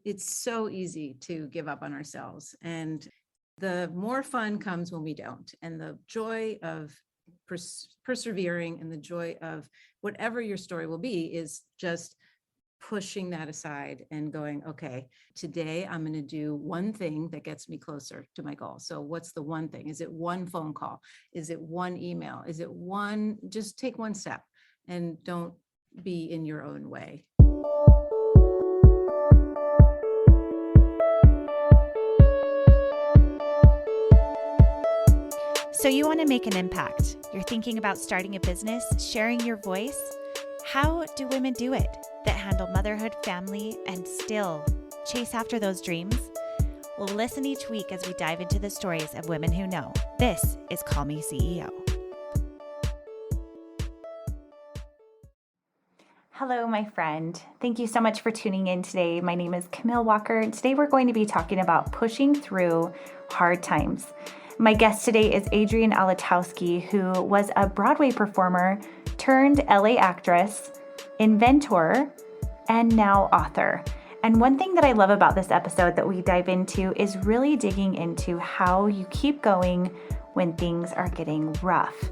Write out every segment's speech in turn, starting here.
it's so easy to give up on ourselves. And the more fun comes when we don't. And the joy of persevering and the joy of whatever your story will be is just pushing that aside and going, okay, today I'm going to do one thing that gets me closer to my goal. So what's the one thing? Is it one phone call? Is it one email? Is it one, just take one step and don't be in your own way. So you want to make an impact. You're thinking about starting a business, sharing your voice. How do women do it that handle motherhood, family, and still chase after those dreams? Well, listen each week as we dive into the stories of women who know. This is Call Me CEO. Hello, my friend. Thank you so much for tuning in today. My name is Camille Walker, and today we're going to be talking about pushing through hard times. My guest today is Adrienne Alitowski, who was a Broadway performer turned LA actress, inventor, and now author. And one thing that I love about this episode that we dive into is really digging into how you keep going when things are getting rough.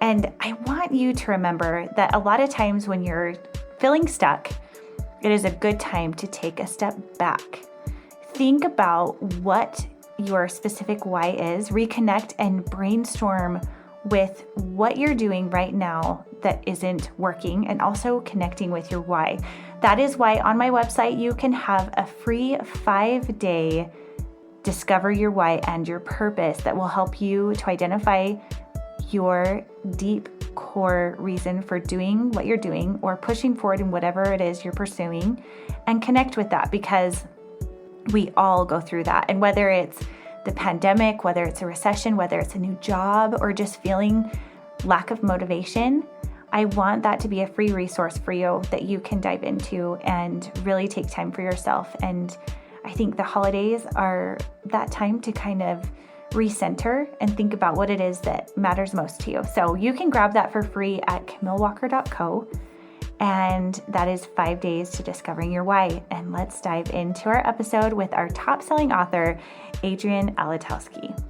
And I want you to remember that a lot of times when you're feeling stuck, it is a good time to take a step back. Think about what your specific why is, reconnect and brainstorm with what you're doing right now that isn't working, and also connecting with your why. That is why on my website, you can have a free 5-day discover your why and your purpose that will help you to identify your deep core reason for doing what you're doing or pushing forward in whatever it is you're pursuing, and connect with that, because we all go through that. And whether it's the pandemic, whether it's a recession, whether it's a new job, or just feeling lack of motivation, I want that to be a free resource for you that you can dive into and really take time for yourself. And I think the holidays are that time to kind of recenter and think about what it is that matters most to you. So you can grab that for free at camillewalker.co. And that is 5 days to discovering your why. And let's dive into our episode with our top-selling author, Adrienne Alitowski.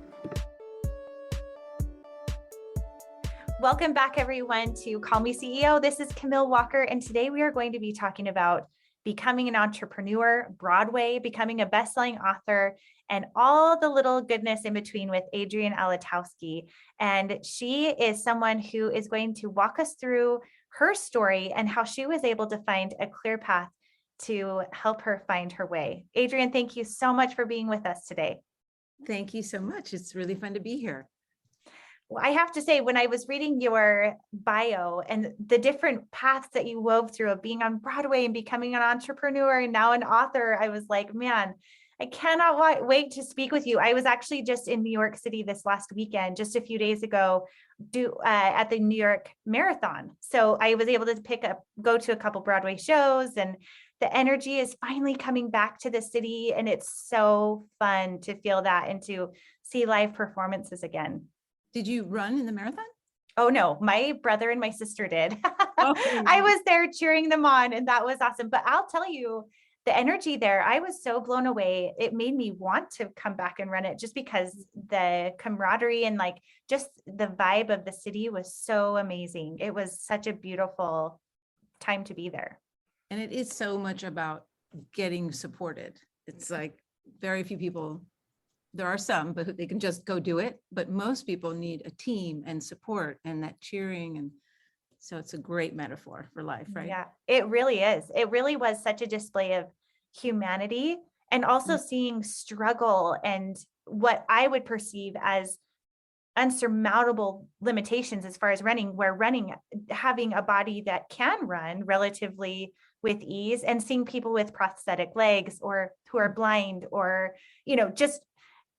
Welcome back, everyone, to Call Me CEO. This is Camille Walker, and today we are going to be talking about becoming an entrepreneur, Broadway, becoming a best-selling author, and all the little goodness in between with Adrienne Alitowski. And she is someone who is going to walk us through her story and how she was able to find a clear path to help her find her way. Adrienne, thank you so much for being with us today. Thank you so much. It's really fun to be here. Well, I have to say, when I was reading your bio and the different paths that you wove through of being on Broadway and becoming an entrepreneur and now an author, I was like, man, I cannot wait to speak with you. I was actually just in New York City this last weekend, just a few days ago, at the New York Marathon. So I was able to go to a couple Broadway shows, and the energy is finally coming back to the city. And it's so fun to feel that and to see live performances again. Did you run in the marathon? Oh, no, my brother and my sister did. Okay. I was there cheering them on, and that was awesome. But I'll tell you, the energy there, I was so blown away. It made me want to come back and run it, just because the camaraderie and like just the vibe of the city was so amazing. It was such a beautiful time to be there. And it is so much about getting supported. It's like very few people, there are some, but they can just go do it. But most people need a team and support and that cheering. And so it's a great metaphor for life, right? Yeah, it really is. It really was such a display of humanity, and also seeing struggle and what I would perceive as unsurmountable limitations as far as running, where running, having a body that can run relatively with ease, and seeing people with prosthetic legs or who are blind or, just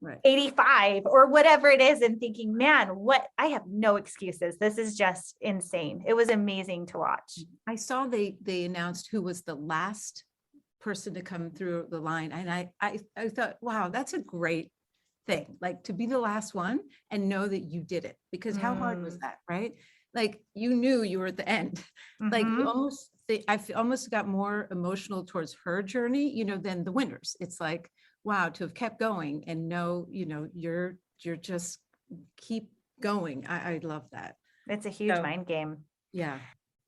Right. 85 or whatever it is, and thinking, man, I have no excuses. This is just insane. It was amazing to watch. I saw they announced who was the last person to come through the line. And I thought, wow, that's a great thing. Like, to be the last one and know that you did it, because how hard was that, right? Like, you knew you were at the end. Like, you almost almost got more emotional towards her journey, than the winners. It's like, wow, to have kept going and know, you're just keep going. I love that. It's a huge So, mind game. yeah.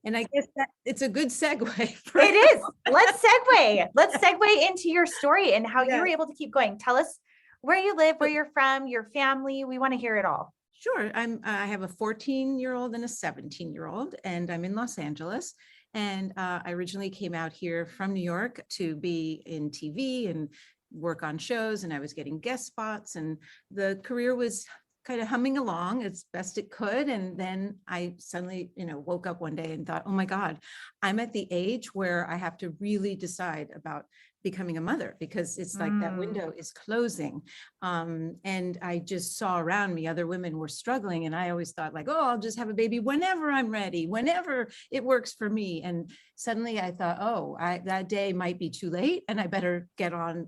And I guess that it's a good segue. It is. Let's segue. Let's segue into your story and how you were able to keep going. Tell us where you live, where you're from, your family. We want to hear it all. Sure. I have a 14-year-old and a 17-year-old, and I'm in Los Angeles. And I originally came out here from New York to be in TV and work on shows, and I was getting guest spots, and the career was kind of humming along as best it could. And then I suddenly, woke up one day and thought, oh my God, I'm at the age where I have to really decide about becoming a mother, because it's like that window is closing. And I just saw around me, other women were struggling. And I always thought like, oh, I'll just have a baby whenever I'm ready, whenever it works for me. And suddenly I thought, oh, that day might be too late and I better get on,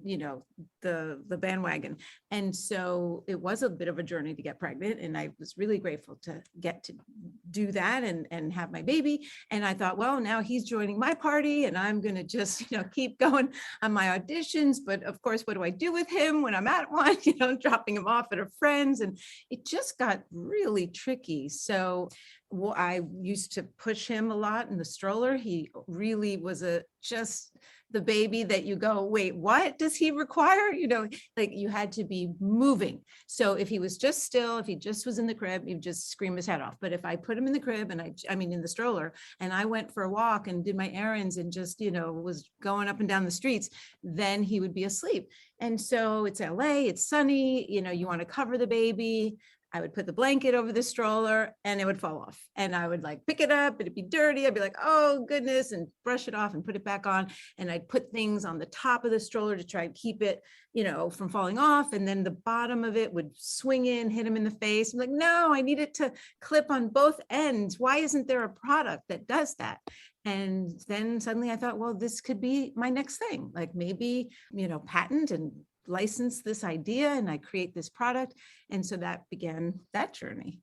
the bandwagon. And so it was a bit of a journey to get pregnant. And I was really grateful to get to do that and have my baby. And I thought, well, now he's joining my party and I'm going to just, keep going on my auditions. But of course, what do I do with him when I'm at one, dropping him off at a friend's? And it just got really tricky. So I used to push him a lot in the stroller. He really was just the baby that you go, wait, what does he require? Like you had to be moving. So if he was just still, if he just was in the crib, he'd just scream his head off. But if I put him in the crib and I mean, in the stroller, and I went for a walk and did my errands and just, was going up and down the streets, then he would be asleep. And so it's LA, it's sunny, you want to cover the baby. I would put the blanket over the stroller and it would fall off. And I would like pick it up, it'd be dirty. I'd be like, oh goodness, and brush it off and put it back on. And I'd put things on the top of the stroller to try and keep it, from falling off. And then the bottom of it would swing in, hit him in the face. I'm like, no, I need it to clip on both ends. Why isn't there a product that does that? And then suddenly I thought, well, this could be my next thing. Like maybe, patent and license this idea and I create this product. And so that began that journey.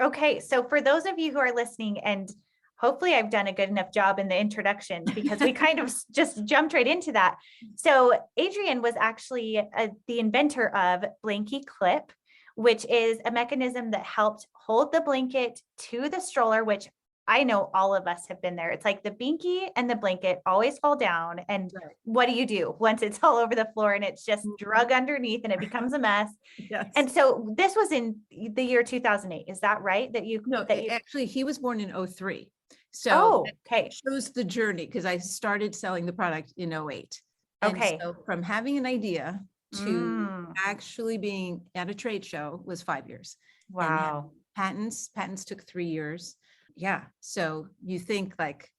Okay. So for those of you who are listening, and hopefully I've done a good enough job in the introduction because we kind of just jumped right into that. So Adrienne was actually the inventor of blankyclip, which is a mechanism that helped hold the blanket to the stroller, which I know all of us have been there. It's like the binky and the blanket always fall down. And what do you do once it's all over the floor and it's just drug underneath and it becomes a mess? Yes. And so this was in the year 2008. Is that right? Actually, he was born in 2003. So okay. Shows the journey because I started selling the product in 2008. Okay. And so from having an idea to actually being at a trade show was 5 years. Wow. And patents took 3 years. Yeah. So you think like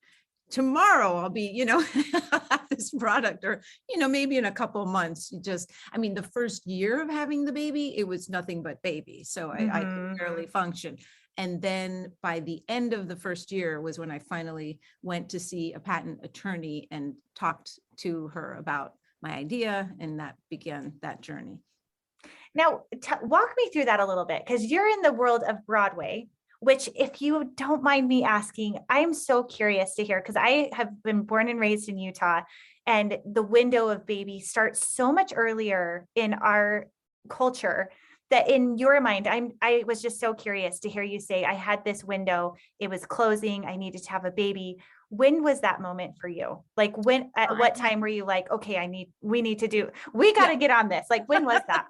tomorrow I'll be, have this product or, maybe in a couple of months, the first year of having the baby, it was nothing but baby. So I could barely function. And then by the end of the first year was when I finally went to see a patent attorney and talked to her about my idea. And that began that journey. Now, walk me through that a little bit, because you're in the world of Broadway, which, if you don't mind me asking, I'm so curious to hear, because I have been born and raised in Utah, and the window of baby starts so much earlier in our culture that in your mind, I was just so curious to hear you say, I had this window, it was closing, I needed to have a baby. When was that moment for you? Like at what time were you like, okay, we got to get on this. Like, when was that?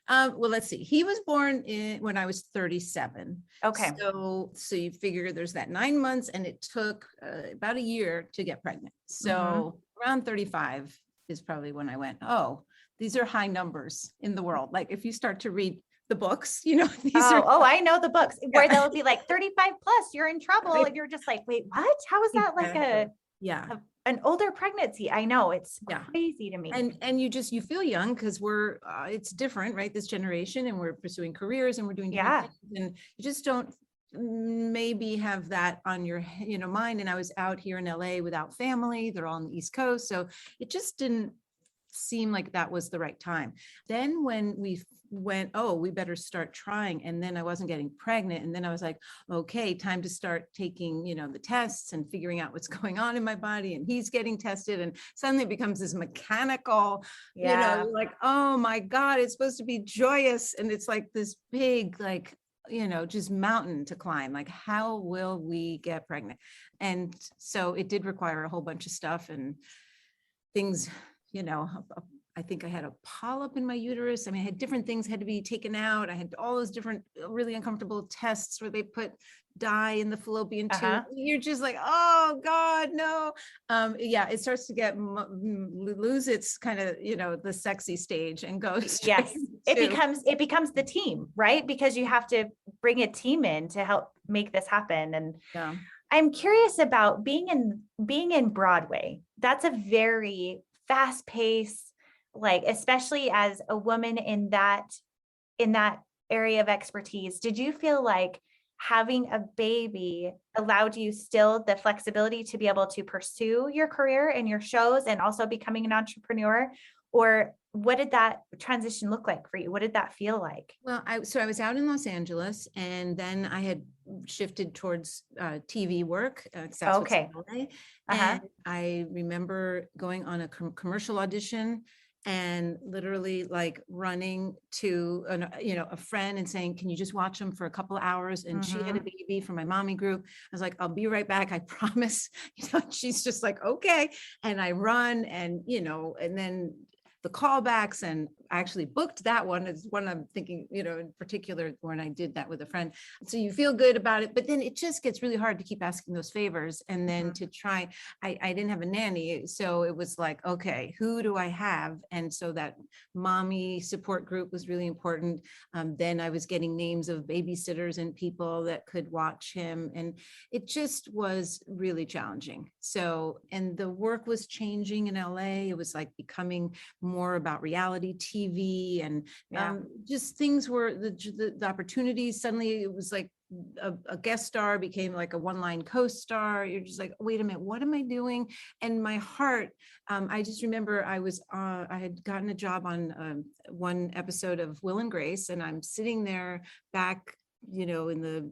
Well, let's see. He was born when I was 37. Okay. So you figure there's that 9 months and it took about a year to get pregnant. So around 35 is probably when I went, oh, these are high numbers in the world. Like if you start to read the books, these are. Oh, I know the books where they'll be like 35 plus, you're in trouble. And you're just like, wait, what? How is that like an older pregnancy? I know, it's crazy to me. And you feel young because it's different, right? This generation, and we're pursuing careers and we're doing different things, and you just don't maybe have that on your mind. And I was out here in LA without family. They're all on the East Coast. So it just didn't seem like that was the right time. Then when we went, oh, we better start trying. And then I wasn't getting pregnant. And then I was like, okay, time to start taking, the tests and figuring out what's going on in my body. And he's getting tested. And suddenly it becomes this mechanical, like, oh my God, it's supposed to be joyous. And it's like this big, like, just mountain to climb. Like, how will we get pregnant? And so it did require a whole bunch of stuff and things, I think I had a polyp in my uterus. I mean, I had different things had to be taken out. I had all those different really uncomfortable tests where they put dye in the fallopian tube. You're just like, oh God, no. It starts to get lose its kind of, the sexy stage and go. Yes, it becomes the team, right? Because you have to bring a team in to help make this happen. And I'm curious about being in Broadway. That's a very fast pace, like, especially as a woman in that area of expertise. Did you feel like having a baby allowed you still the flexibility to be able to pursue your career and your shows and also becoming an entrepreneur? Or what did that transition look like for you? What did that feel like? Well, I was out in Los Angeles, and then I had shifted towards TV work. Okay. And I remember going on a commercial audition and literally like running to a friend and saying, can you just watch them for a couple of hours? And she had a baby for my mommy group. I was like, I'll be right back, I promise. She's just like, okay. And I run and then the callbacks, and I actually booked that one. It's one I'm thinking, in particular when I did that with a friend. So you feel good about it, but then it just gets really hard to keep asking those favors. And then to try, I didn't have a nanny. So it was like, okay, who do I have? And so that mommy support group was really important. Then I was getting names of babysitters and people that could watch him. And it just was really challenging. So, and the work was changing in LA. It was like becoming more about reality TV and just things were the opportunities. Suddenly it was like a guest star became like a one-line co-star. You're just like, wait a minute, what am I doing? And my heart, I just remember I had gotten a job on one episode of Will and Grace, and I'm sitting there back in the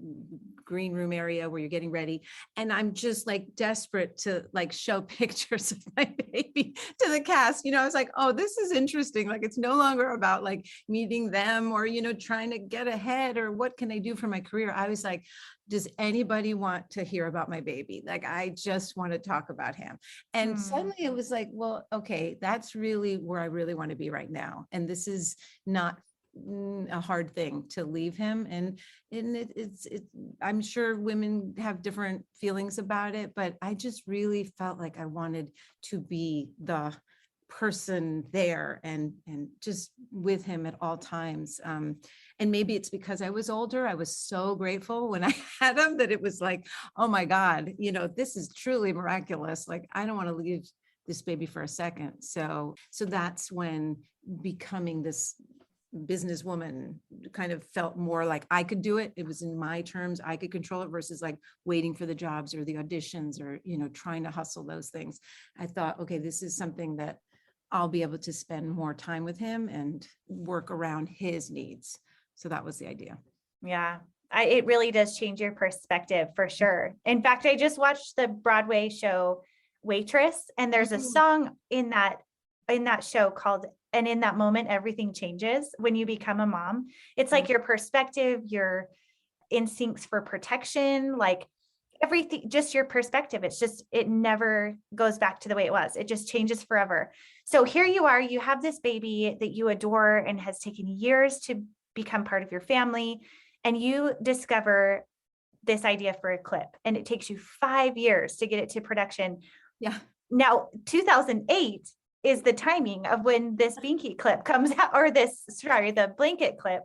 green room area where you're getting ready. And I'm just like desperate to like show pictures of my baby to the cast. I was like, oh, this is interesting. Like, it's no longer about like meeting them or, trying to get ahead or what can I do for my career? I was like, does anybody want to hear about my baby? Like, I just want to talk about him. And suddenly it was like, well, okay, that's really where I really want to be right now. And this is not a hard thing to leave him. And it's I'm sure women have different feelings about it, but I just really felt like I wanted to be the person there and just with him at all times. And maybe it's because I was older. I was so grateful when I had him that it was like, oh my God, this is truly miraculous. Like, I don't want to leave this baby for a second. So that's when becoming this businesswoman kind of felt more like I could do it. It was in my terms, I could control it versus like waiting for the jobs or the auditions or, trying to hustle those things. I thought, okay, this is something that I'll be able to spend more time with him and work around his needs. So that was the idea. Yeah. It really does change your perspective for sure. In fact, I just watched the Broadway show Waitress, and there's a song in that show called "And in That Moment, Everything Changes." When you become a mom, it's like your perspective, your instincts for protection, like everything, just your perspective. It never goes back to the way it was. It just changes forever. So here you are, you have this baby that you adore and has taken years to become part of your family. And you discover this idea for a clip, and it takes you 5 years to get it to production. Yeah. Now, 2008 is the timing of when this binky clip comes out, or the blanket clip.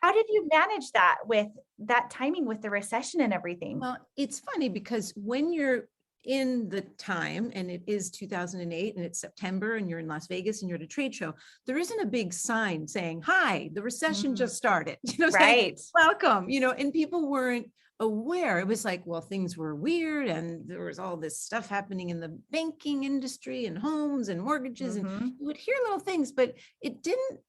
How did you manage that with that timing with the recession and everything? Well, it's funny because when you're in the time, and it is 2008 and it's September and you're in Las Vegas and you're at a trade show, there isn't a big sign saying, hi, the recession just started, right. saying, welcome, and people weren't aware. It was like, well, things were weird and there was all this stuff happening in the banking industry and homes and mortgages, and Mhm. you would hear little things, but it didn't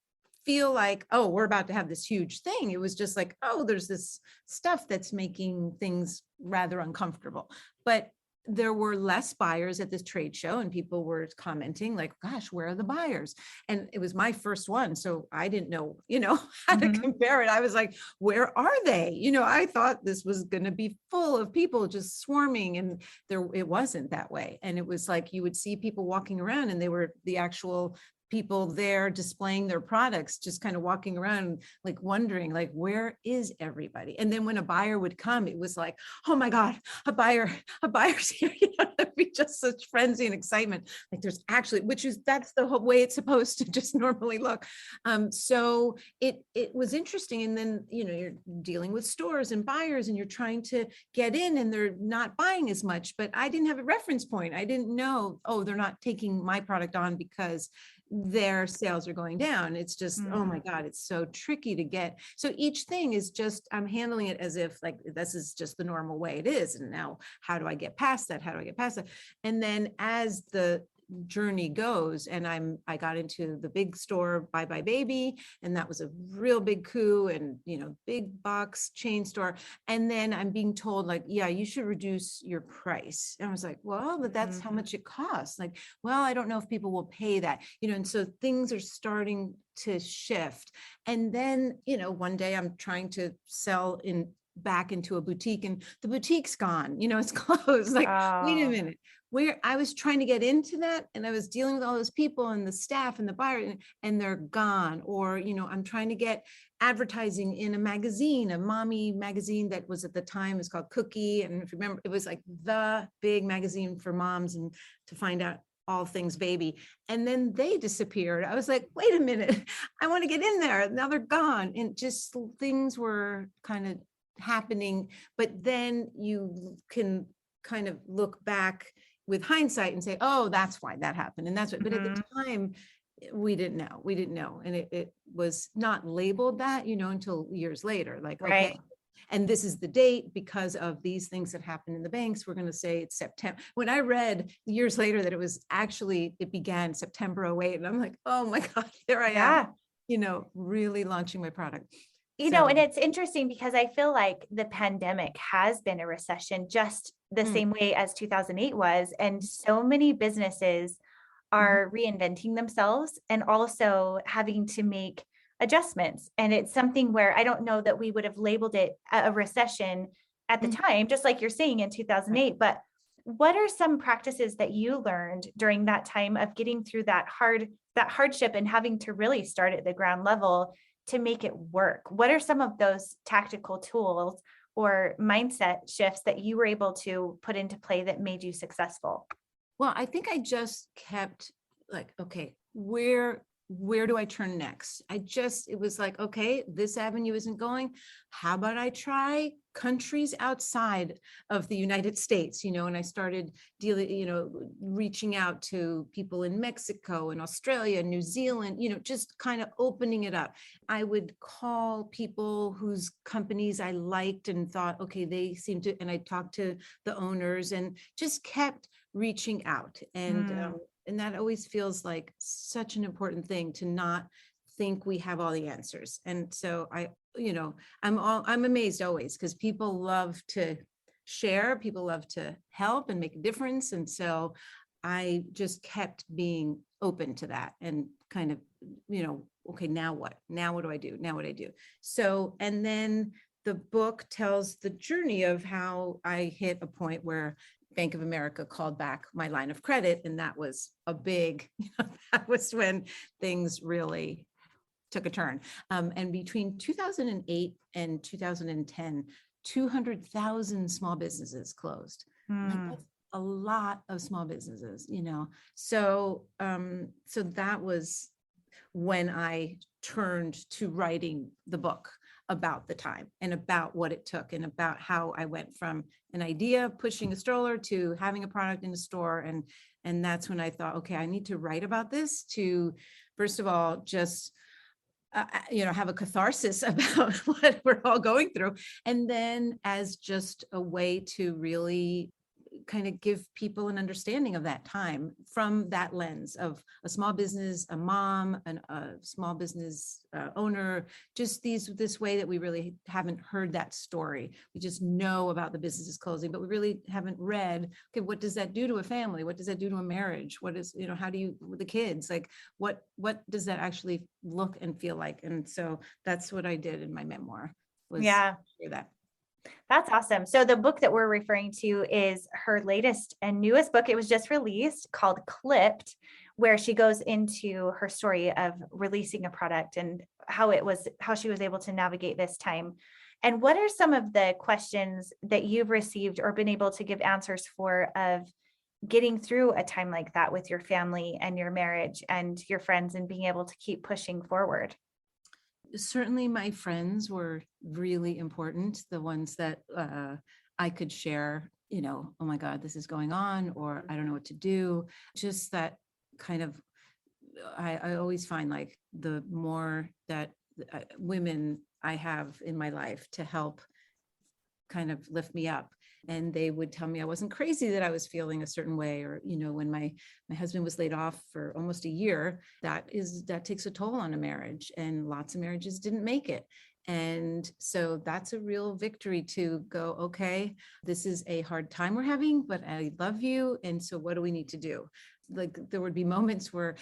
feel like, oh, we're about to have this huge thing. It was just like, oh, there's this stuff that's making things rather uncomfortable. But there were less buyers at this trade show, and people were commenting like, gosh, where are the buyers? And it was my first one, so I didn't know, how to Mhm. compare it. I was like, where are they? I thought this was going to be full of people just swarming, and it wasn't that way. And it was like you would see people walking around, and they were the actual people there displaying their products, just kind of walking around, like wondering, like, where is everybody? And then when a buyer would come, it was like, oh my God, a buyer's here. It'd be just such frenzy and excitement. Like there's actually, that's the whole way it's supposed to just normally look. So it was interesting. And then, you're dealing with stores and buyers, and you're trying to get in, and they're not buying as much, but I didn't have a reference point. I didn't know, oh, they're not taking my product on because their sales are going down. It's just, oh my God, it's so tricky to get. So each thing is just, I'm handling it as if like, this is just the normal way it is. And now how do I get past that? How do I get past that? And then as the journey goes, and I got into the big store, Bye Bye Baby, and that was a real big coup, and big box chain store. And then I'm being told like, yeah, you should reduce your price. And I was like, well, but that's how much it costs. Like, well, I don't know if people will pay that, and so things are starting to shift. And then, one day I'm trying to sell back into a boutique, and the boutique's gone, it's closed. Like, wait a Oh. minute, where I was trying to get into that, and I was dealing with all those people and the staff and the buyer, and they're gone. Or, I'm trying to get advertising in a magazine, a mommy magazine that was at the time, is called Cookie. And if you remember, it was like the big magazine for moms and to find out all things baby. And then they disappeared. I was like, wait a minute, I want to get in there. Now they're gone. And just things were kind of happening. But then you can kind of look back with hindsight and say, oh, that's why that happened. And that's what, but at the time, we didn't know. And it was not labeled that, until years later, like, okay, Right. and this is the date because of these things that happened in the banks. We're going to say it's September. When I read years later that it began September 08, and I'm like, oh my God, there I am, Yeah. really launching my product. And So, it's interesting because I feel like the pandemic has been a recession just the mm, same way as 2008 was. And so many businesses mhm, are reinventing themselves and also having to make adjustments. And it's something where I don't know that we would have labeled it a recession at the mhm, time, just like you're saying in right. 2008. But what are some practices that you learned during that time of getting through that hardship and having to really start at the ground level to make it work? What are some of those tactical tools or mindset shifts that you were able to put into play that made you successful? Well, I think I just kept like, okay, where do I turn next? It was like, okay, this avenue isn't going. How about I try countries outside of the United States, and I started dealing, reaching out to people in Mexico and Australia, New Zealand, just kind of opening it up. I would call people whose companies I liked and thought, okay, they seem to, and I talked to the owners and just kept reaching out. And that always feels like such an important thing, to not think we have all the answers. And so I'm amazed always, because people love to share, people love to help and make a difference. And so I just kept being open to that, and kind of, okay, now what? Now what do I do? Now what do I do? So, and then the book tells the journey of how I hit a point where Bank of America called back my line of credit. And that was a big, that was when things really took a turn. And between 2008 and 2010, 200,000 small businesses closed. Like, Hmm. that's a lot of small businesses, So, so that was when I turned to writing the book about the time and about what it took and about how I went from an idea pushing a stroller to having a product in a store. And that's when I thought, okay, I need to write about this to, first of all, just have a catharsis about what we're all going through. And then as just a way to really kind of give people an understanding of that time from that lens of a small business, a mom, a small business owner, just this way that we really haven't heard that story. We just know about the businesses closing, but we really haven't read, okay, what does that do to a family? What does that do to a marriage? What is, how do you, with the kids, like what does that actually look and feel like? And so that's what I did in my memoir, was Yeah. share that. That's awesome. So the book that we're referring to is her latest and newest book. It was just released, called Clipped, where she goes into her story of releasing a product and how she was able to navigate this time. And what are some of the questions that you've received or been able to give answers for of getting through a time like that with your family and your marriage and your friends and being able to keep pushing forward? Certainly my friends were really important, the ones that I could share, oh my God, this is going on, or I don't know what to do. Just that kind of, I always find like the more that women I have in my life to help kind of lift me up. And they would tell me I wasn't crazy, that I was feeling a certain way. Or, when my husband was laid off for almost a year, that takes a toll on a marriage, and lots of marriages didn't make it. And so that's a real victory to go, okay, this is a hard time we're having, but I love you. And so what do we need to do? Like there would be moments where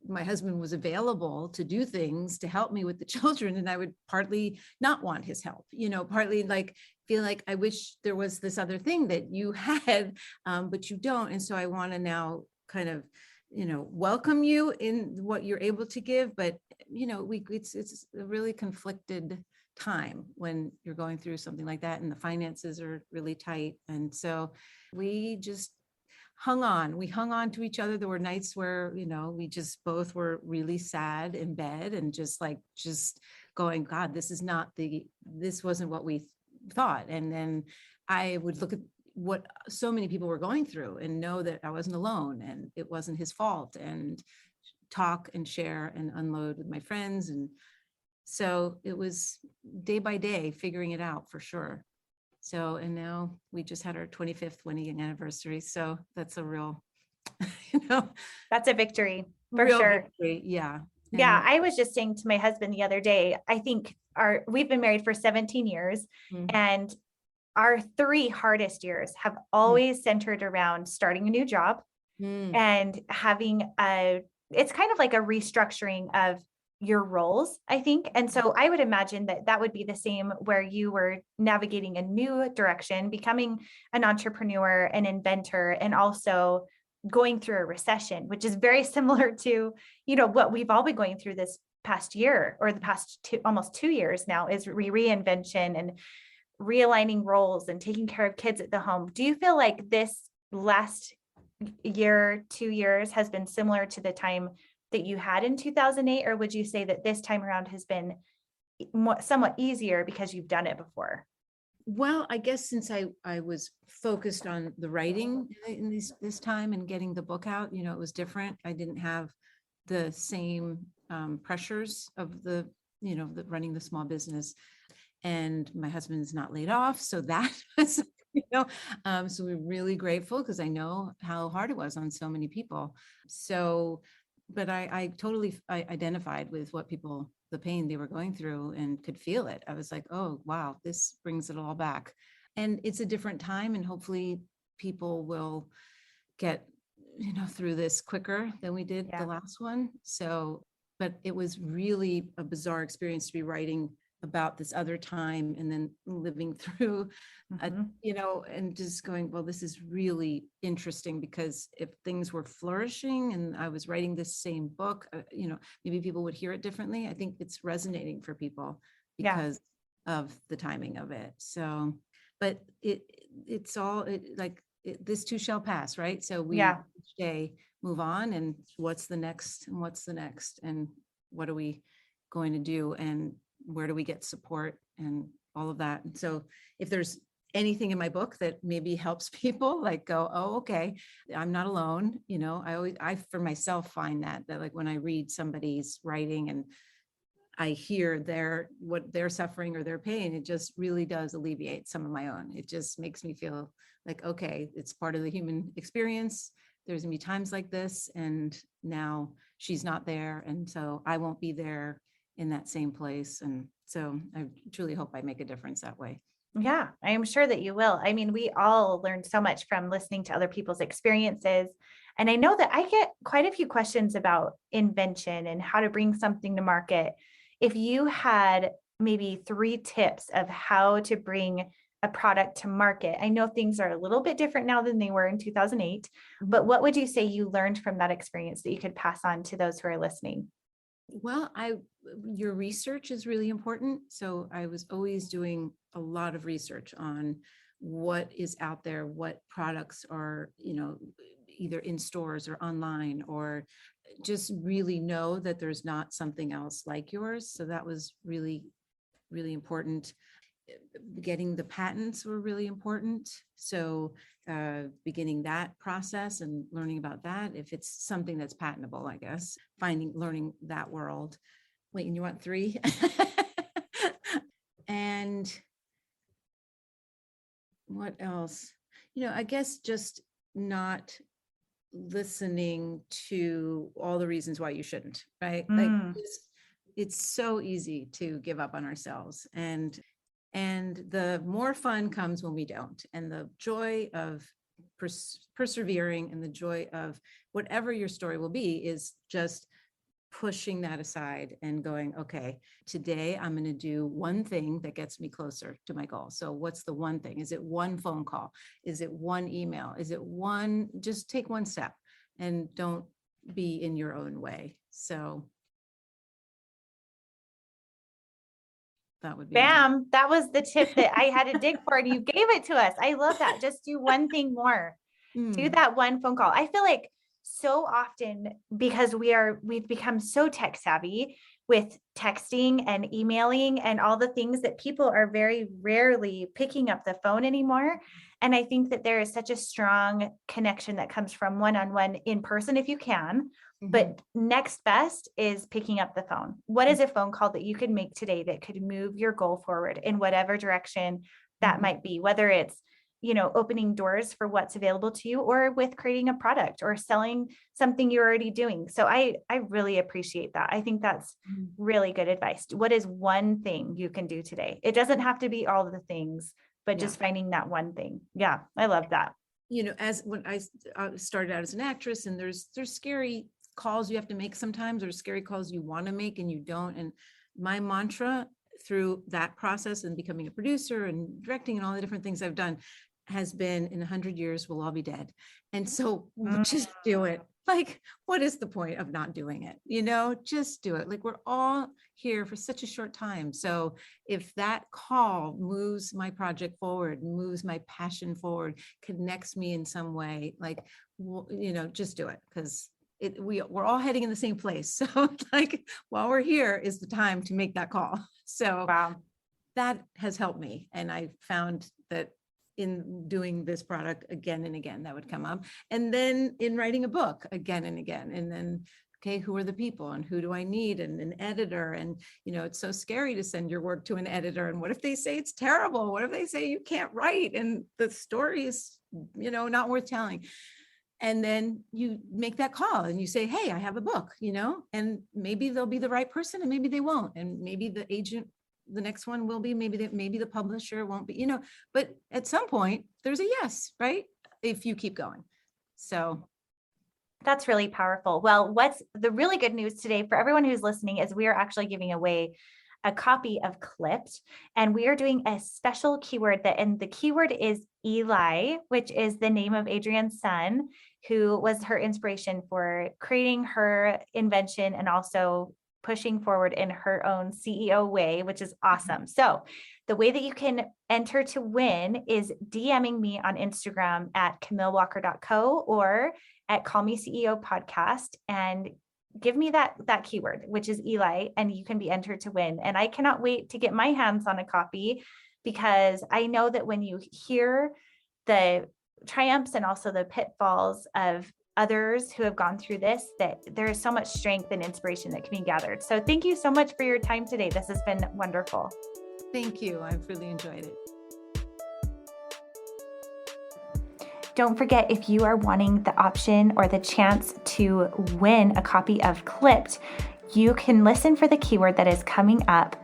my husband was available to do things to help me with the children, and I would partly not want his help, partly like feel like I wish there was this other thing that you had, but you don't. And so I want to now kind of, welcome you in what you're able to give, but it's a really conflicted time when you're going through something like that, and the finances are really tight. And so we just hung on to each other. There were nights where, we just both were really sad in bed and just going, God, this wasn't what we thought. And then I would look at what so many people were going through and know that I wasn't alone and it wasn't his fault, and talk and share and unload with my friends. And so it was day by day figuring it out, for sure. So, and now we just had our 25th wedding anniversary. So that's a real, That's a victory for real sure. victory. Yeah. Yeah. And I was just saying to my husband the other day, I think we've been married for 17 years, and our 3 hardest years have always centered around starting a new job and having it's kind of like a restructuring of your roles, I think. And so I would imagine that would be the same where you were navigating a new direction, becoming an entrepreneur, an inventor, and also going through a recession, which is very similar to, what we've all been going through this past year, or the past almost 2 years now, is reinvention and realigning roles and taking care of kids at the home. Do you feel like this last year, 2 years has been similar to the time that you had in 2008? Or would you say that this time around has been somewhat easier because you've done it before? well, I guess since I was focused on the writing in this time and getting the book out, it was different. I didn't have the same pressures of the running the small business, and my husband's not laid off. So that was, so we're really grateful, because I know how hard it was on so many people. So, but I totally identified with the pain they were going through, and could feel it. I was like, oh, wow, this brings it all back. And it's a different time, and hopefully people will get, through this quicker than we did the last one. So, but it was really a bizarre experience to be writing about this other time and then living through, and just going, well, this is really interesting, because if things were flourishing and I was writing this same book, maybe people would hear it differently. I think it's resonating for people because of the timing of it. So, but it's all this too shall pass, right? So we each day move on, and what's the next, and what's the next, and what are we going to do, and where do we get support, and all of that. And so if there's anything in my book that maybe helps people like go, oh, okay, I'm not alone. I for myself find that like when I read somebody's writing and I hear what they're suffering or their pain, it just really does alleviate some of my own. It just makes me feel like, okay, it's part of the human experience. There's gonna be times like this, and now she's not there, and so I won't be there in that same place. And so I truly hope I make a difference that way. Yeah, I am sure that you will. I mean, we all learned so much from listening to other people's experiences. And I know that I get quite a few questions about invention and how to bring something to market. If you had maybe 3 tips of how to bring a product to market, I know things are a little bit different now than they were in 2008, but what would you say you learned from that experience that you could pass on to those who are listening? Well, your research is really important. So I was always doing a lot of research on what is out there, what products are, either in stores or online, or just really know that there's not something else like yours. So that was really, really important. Getting the patents were really important. So beginning that process and learning about that, if it's something that's patentable, I guess, learning that world. Wait, and you want 3? And what else? I guess just not listening to all the reasons why you shouldn't, right? Like it's so easy to give up on ourselves, and the more fun comes when we don't, and the joy of persevering and the joy of whatever your story will be is just pushing that aside and going, okay, today I'm going to do one thing that gets me closer to my goal. So what's the one thing? Is it one phone call? Is it one email? Is it just take one step and don't be in your own way. So that would be Bam. That was the tip that I had to dig for, and you gave it to us. I love that. Just do one thing more. Do that one phone call. I feel like so often, because we've become so tech savvy with texting and emailing and all the things, that people are very rarely picking up the phone anymore. And I think that there is such a strong connection that comes from one-on-one in person if you can. But next best is picking up the phone. What is a phone call that you could make today that could move your goal forward in whatever direction that might be, whether it's, opening doors for what's available to you, or with creating a product or selling something you're already doing. So I really appreciate that. I think that's really good advice. What is one thing you can do today? It doesn't have to be all the things, but just finding that one thing. Yeah, I love that. As when I started out as an actress, and there's scary calls you have to make sometimes, or scary calls you want to make and you don't. And my mantra through that process and becoming a producer and directing and all the different things I've done has been, in 100 years, we'll all be dead. And so just do it. Like, what is the point of not doing it? Just do it. Like, we're all here for such a short time. So if that call moves my project forward, moves my passion forward, connects me in some way, like, just do it. Because we're all heading in the same place. So like, while we're here is the time to make that call. So that has helped me. And I found that in doing this product again and again, that would come up. And then in writing a book again and again, and then, okay, who are the people and who do I need, and an editor? And, it's so scary to send your work to an editor. And what if they say it's terrible? What if they say you can't write and the story is, not worth telling? And then you make that call and you say, hey, I have a book, and maybe they'll be the right person and maybe they won't. And maybe the agent, the next one will be, maybe the publisher won't be, but at some point there's a yes, right? If you keep going. So that's really powerful. Well, what's the really good news today for everyone who's listening is we are actually giving away a copy of Clipped, and we are doing a special keyword and the keyword is Eli, which is the name of Adrienne's son, who was her inspiration for creating her invention and also pushing forward in her own CEO way, which is awesome. So the way that you can enter to win is DMing me on Instagram at camillewalker.co or at Call Me CEO podcast, and give me that keyword, which is Eli, and you can be entered to win. And I cannot wait to get my hands on a copy, because I know that when you hear the triumphs and also the pitfalls of others who have gone through this, that there is so much strength and inspiration that can be gathered. So thank you so much for your time today. This has been wonderful. Thank you. I've really enjoyed it. Don't forget, if you are wanting the option or the chance to win a copy of Clipped, you can listen for the keyword that is coming up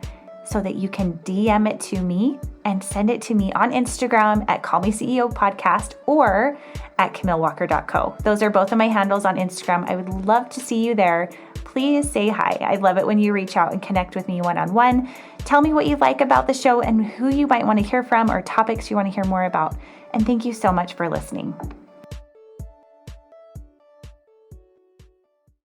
so that you can DM it to me and send it to me on Instagram at Call Me CEO Podcast or at CamilleWalker.co. Those are both of my handles on Instagram. I would love to see you there. Please say hi. I love it when you reach out and connect with me one-on-one. Tell me what you like about the show and who you might want to hear from or topics you want to hear more about. And thank you so much for listening.